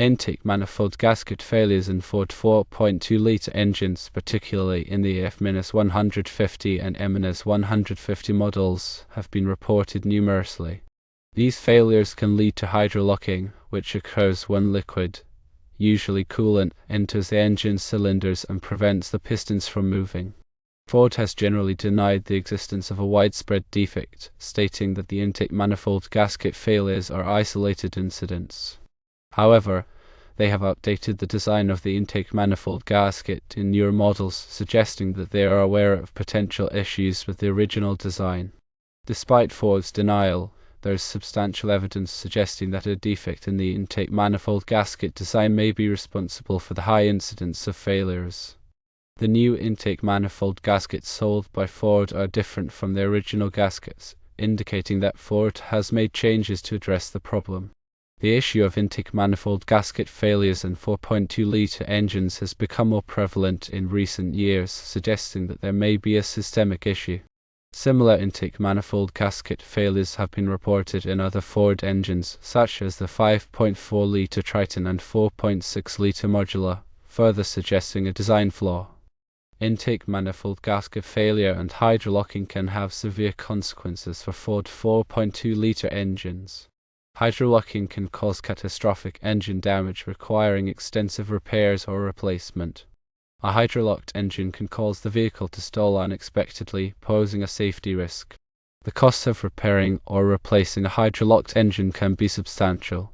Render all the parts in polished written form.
Intake manifold gasket failures in Ford 4.2-litre engines, particularly in the F-150 and M-150 models, have been reported numerously. These failures can lead to hydrolocking, which occurs when liquid, usually coolant, enters the engine cylinders and prevents the pistons from moving. Ford has generally denied the existence of a widespread defect, stating that the intake manifold gasket failures are isolated incidents. However, they have updated the design of the intake manifold gasket in newer models, suggesting that they are aware of potential issues with the original design. Despite Ford's denial, there is substantial evidence suggesting that a defect in the intake manifold gasket design may be responsible for the high incidence of failures. The new intake manifold gaskets sold by Ford are different from the original gaskets, indicating that Ford has made changes to address the problem. The issue of intake manifold gasket failures in 4.2-litre engines has become more prevalent in recent years, suggesting that there may be a systemic issue. Similar intake manifold gasket failures have been reported in other Ford engines, such as the 5.4-litre Triton and 4.6-litre Modular, further suggesting a design flaw. Intake manifold gasket failure and hydrolocking can have severe consequences for Ford 4.2-litre engines. Hydrolocking can cause catastrophic engine damage requiring extensive repairs or replacement. A hydrolocked engine can cause the vehicle to stall unexpectedly, posing a safety risk. The costs of repairing or replacing a hydrolocked engine can be substantial.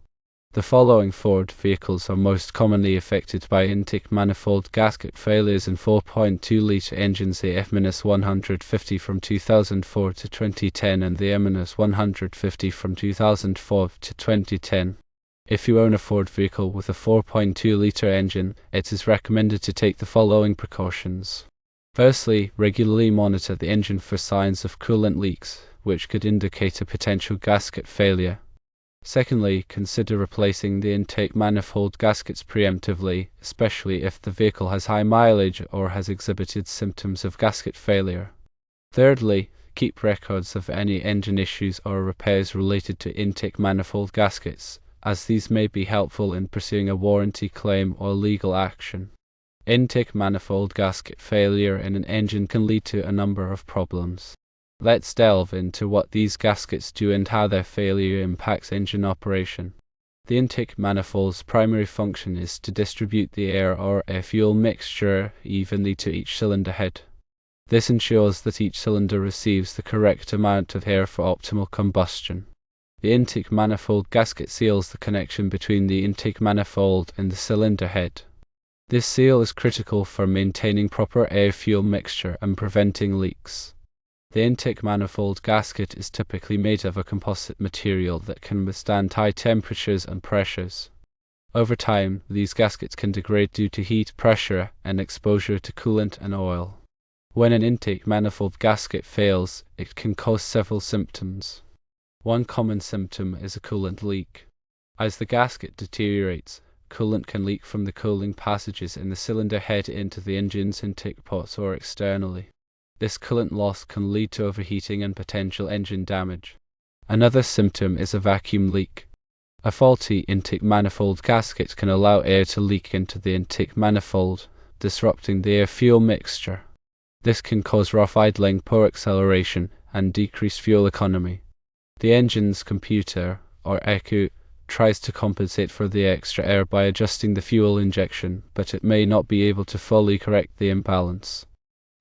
The following Ford vehicles are most commonly affected by intake manifold gasket failures in 4.2-litre engines: the F-150 from 2004 to 2010 and the M-150 from 2004 to 2010. If you own a Ford vehicle with a 4.2-litre engine, it is recommended to take the following precautions. Firstly, regularly monitor the engine for signs of coolant leaks, which could indicate a potential gasket failure. Secondly, consider replacing the intake manifold gaskets preemptively, especially if the vehicle has high mileage or has exhibited symptoms of gasket failure. Thirdly, keep records of any engine issues or repairs related to intake manifold gaskets, as these may be helpful in pursuing a warranty claim or legal action. Intake manifold gasket failure in an engine can lead to a number of problems. Let's delve into what these gaskets do and how their failure impacts engine operation. The intake manifold's primary function is to distribute the air or fuel mixture evenly to each cylinder head. This ensures that each cylinder receives the correct amount of air for optimal combustion. The intake manifold gasket seals the connection between the intake manifold and the cylinder head. This seal is critical for maintaining proper air-fuel mixture and preventing leaks. The intake manifold gasket is typically made of a composite material that can withstand high temperatures and pressures. Over time, these gaskets can degrade due to heat, pressure, and exposure to coolant and oil. When an intake manifold gasket fails, it can cause several symptoms. One common symptom is a coolant leak. As the gasket deteriorates, coolant can leak from the cooling passages in the cylinder head into the engine's intake pots or externally. This coolant loss can lead to overheating and potential engine damage. Another symptom is a vacuum leak. A faulty intake manifold gasket can allow air to leak into the intake manifold, disrupting the air-fuel mixture. This can cause rough idling, poor acceleration, and decreased fuel economy. The engine's computer, or ECU, tries to compensate for the extra air by adjusting the fuel injection, but it may not be able to fully correct the imbalance.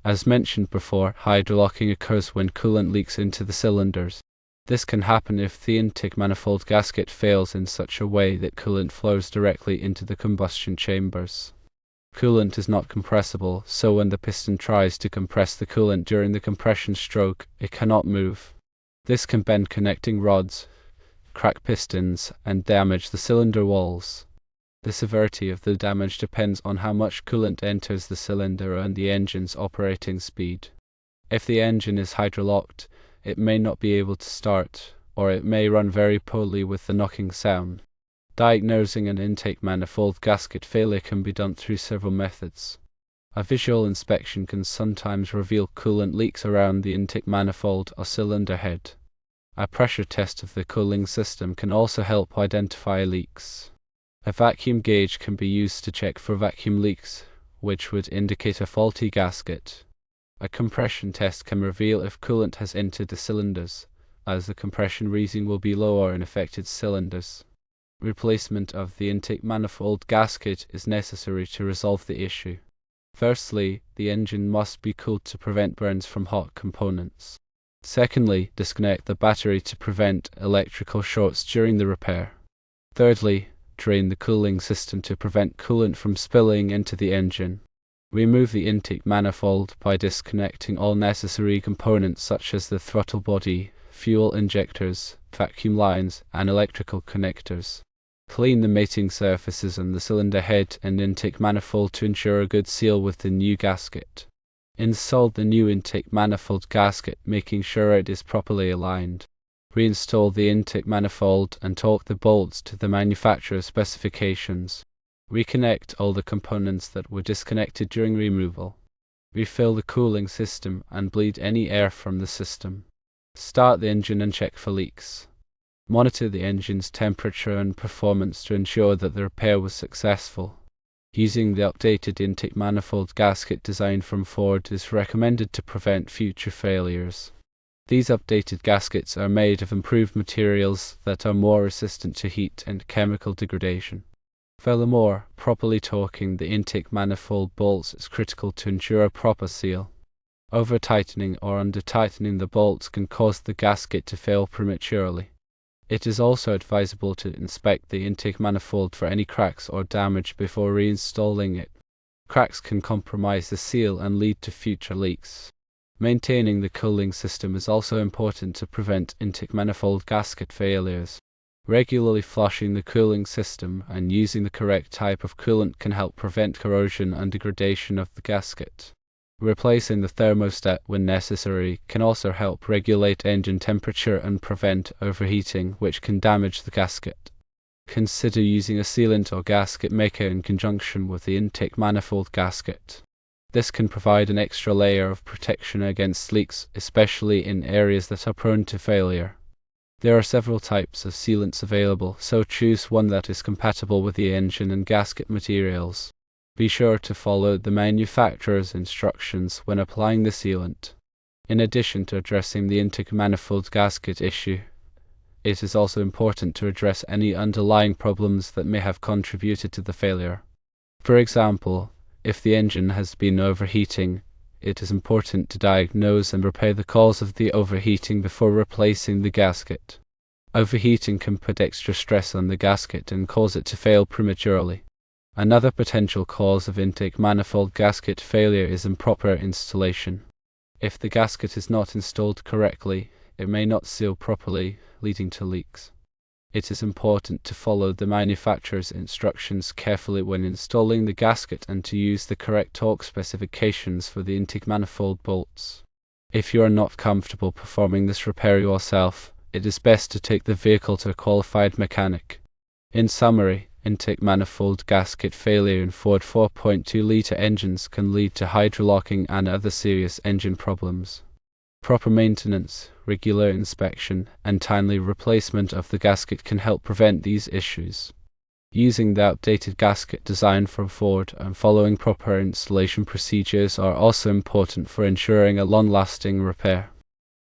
As mentioned before, hydrolocking occurs when coolant leaks into the cylinders. This can happen if the intake manifold gasket fails in such a way that coolant flows directly into the combustion chambers. Coolant is not compressible, so when the piston tries to compress the coolant during the compression stroke, it cannot move. This can bend connecting rods, crack pistons, and damage the cylinder walls. The severity of the damage depends on how much coolant enters the cylinder and the engine's operating speed. If the engine is hydrolocked, it may not be able to start, or it may run very poorly with the knocking sound. Diagnosing an intake manifold gasket failure can be done through several methods. A visual inspection can sometimes reveal coolant leaks around the intake manifold or cylinder head. A pressure test of the cooling system can also help identify leaks. A vacuum gauge can be used to check for vacuum leaks, which would indicate a faulty gasket. A compression test can reveal if coolant has entered the cylinders, as the compression reading will be lower in affected cylinders. Replacement of the intake manifold gasket is necessary to resolve the issue. Firstly, the engine must be cooled to prevent burns from hot components. Secondly, disconnect the battery to prevent electrical shorts during the repair. Thirdly, drain the cooling system to prevent coolant from spilling into the engine. Remove the intake manifold by disconnecting all necessary components such as the throttle body, fuel injectors, vacuum lines, and electrical connectors. Clean the mating surfaces on the cylinder head and intake manifold to ensure a good seal with the new gasket. Install the new intake manifold gasket, making sure it is properly aligned. Reinstall the intake manifold and torque the bolts to the manufacturer's specifications. Reconnect all the components that were disconnected during removal. Refill the cooling system and bleed any air from the system. Start the engine and check for leaks. Monitor the engine's temperature and performance to ensure that the repair was successful. Using the updated intake manifold gasket design from Ford is recommended to prevent future failures. These updated gaskets are made of improved materials that are more resistant to heat and chemical degradation. Furthermore, properly torquing the intake manifold bolts is critical to ensure a proper seal. Over-tightening or under-tightening the bolts can cause the gasket to fail prematurely. It is also advisable to inspect the intake manifold for any cracks or damage before reinstalling it. Cracks can compromise the seal and lead to future leaks. Maintaining the cooling system is also important to prevent intake manifold gasket failures. Regularly flushing the cooling system and using the correct type of coolant can help prevent corrosion and degradation of the gasket. Replacing the thermostat when necessary can also help regulate engine temperature and prevent overheating, which can damage the gasket. Consider using a sealant or gasket maker in conjunction with the intake manifold gasket. This can provide an extra layer of protection against leaks, especially in areas that are prone to failure. There are several types of sealants available, so choose one that is compatible with the engine and gasket materials. Be sure to follow the manufacturer's instructions when applying the sealant. In addition to addressing the intake manifold gasket issue, it is also important to address any underlying problems that may have contributed to the failure. For example, if the engine has been overheating, it is important to diagnose and repair the cause of the overheating before replacing the gasket. Overheating can put extra stress on the gasket and cause it to fail prematurely. Another potential cause of intake manifold gasket failure is improper installation. If the gasket is not installed correctly, it may not seal properly, leading to leaks. It is important to follow the manufacturer's instructions carefully when installing the gasket and to use the correct torque specifications for the intake manifold bolts. If you are not comfortable performing this repair yourself, it is best to take the vehicle to a qualified mechanic. In summary, intake manifold gasket failure in Ford 4.2-litre engines can lead to hydrolocking and other serious engine problems. Proper maintenance, regular inspection, and timely replacement of the gasket can help prevent these issues. Using the updated gasket design from Ford and following proper installation procedures are also important for ensuring a long-lasting repair.